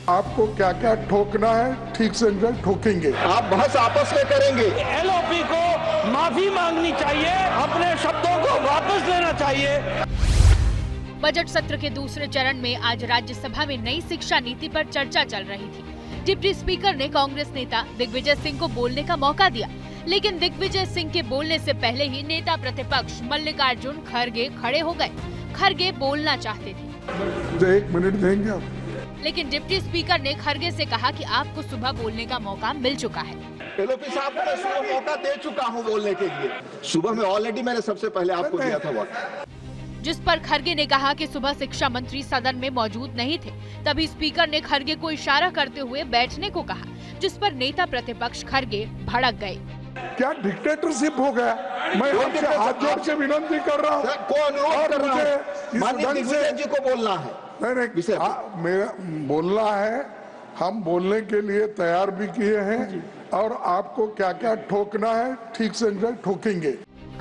आपको क्या क्या ठोकना है ठीक से ठोकेंगे। आप बहस आपस में करेंगे। एलओपी को माफी मांगनी चाहिए, अपने शब्दों को वापस लेना चाहिए। बजट सत्र के दूसरे चरण में आज राज्यसभा में नई शिक्षा नीति पर चर्चा चल रही थी। डिप्टी स्पीकर ने कांग्रेस नेता दिग्विजय सिंह को बोलने का मौका दिया, लेकिन दिग्विजय सिंह के बोलने से पहले ही नेता प्रतिपक्ष मल्लिकार्जुन खड़गे खड़े हो गए। खड़गे बोलना चाहते थे। 1 मिनट देंगे आप? लेकिन डिप्टी स्पीकर ने खड़गे से कहा कि आपको सुबह बोलने का मौका मिल चुका है। एलओपी साहब को मैं सुबह मौका दे चुका हूं बोलने के लिए। सुबह में ऑलरेडी मैंने सबसे पहले आपको दिया था वक्त। जिस पर खड़गे ने कहा कि सुबह शिक्षा मंत्री सदन में मौजूद नहीं थे। तभी स्पीकर ने खड़गे को इशारा करते हुए बैठने को कहा, जिस पर नेता प्रतिपक्ष खड़गे भड़क गए। क्या डिक्टेटरशिप हो गया? मैं आपसे हाथ जोड़ के विनती कर रहा हूँ। को अनुरोध कर रहा हूं, माननीय दिग्विजय जी को बोलना है। नहीं, मेरा बोलना है। हम बोलने के लिए तैयार भी किए हैं और आपको क्या क्या ठोकना है ठीक से ठोकेंगे।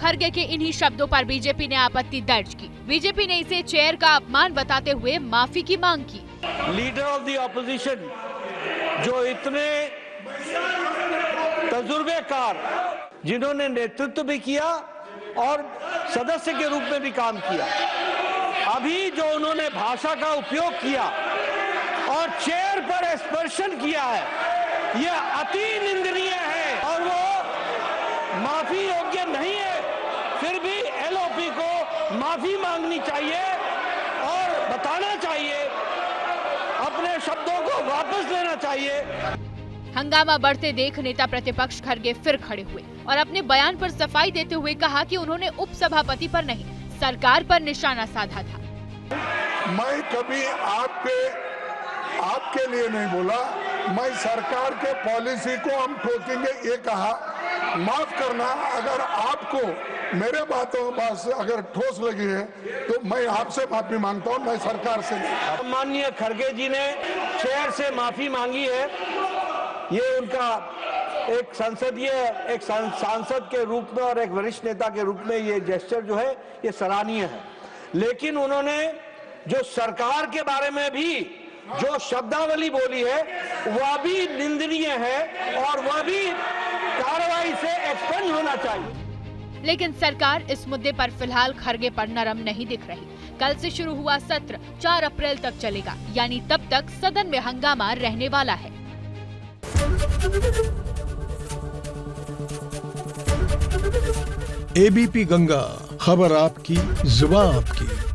खड़गे के इन्हीं शब्दों पर बीजेपी ने आपत्ति दर्ज की। बीजेपी ने इसे चेयर का अपमान बताते हुए माफी की मांग की। लीडर ऑफ द ऑपोजिशन जो इतने तजुर्बेकार, जिन्होंने नेतृत्व भी किया और सदस्य के रूप में भी काम किया, अभी जो उन्होंने भाषा का उपयोग किया और चेयर पर स्पर्शन किया है, यह अति निंदनीय है और वो माफी योग्य नहीं है। फिर भी एलओपी को माफी मांगनी चाहिए और बताना चाहिए, अपने शब्दों को वापस लेना चाहिए। हंगामा बढ़ते देख नेता प्रतिपक्ष खड़गे फिर खड़े हुए और अपने बयान पर सफाई देते हुए कहा कि उन्होंने उपसभापति पर नहीं, सरकार पर निशाना साधा था। मैं कभी आपके लिए नहीं बोला। मैं सरकार के पॉलिसी को हम ठोकेंगे ये कहा। माफ करना, अगर आपको मेरे बातों से अगर ठोस लगी है तो मैं आपसे माफी मांगता हूँ, मैं सरकार से नहीं। माननीय खड़गे जी ने चेयर से माफी मांगी है। ये उनका एक सांसद के रूप में और एक वरिष्ठ नेता के रूप में ये जेस्चर जो है ये सराहनीय है। लेकिन उन्होंने जो सरकार के बारे में भी जो शब्दावली बोली है वह भी निंदनीय है और वह भी कार्रवाई से एक्सपेंड होना चाहिए। लेकिन सरकार इस मुद्दे पर फिलहाल खड़गे पर नरम नहीं दिख रही। कल से शुरू हुआ सत्र 4 अप्रैल तक चलेगा, यानी तब तक सदन में हंगामा रहने वाला है। एबीपी गंगा, खबर आपकी, जुबान आपकी।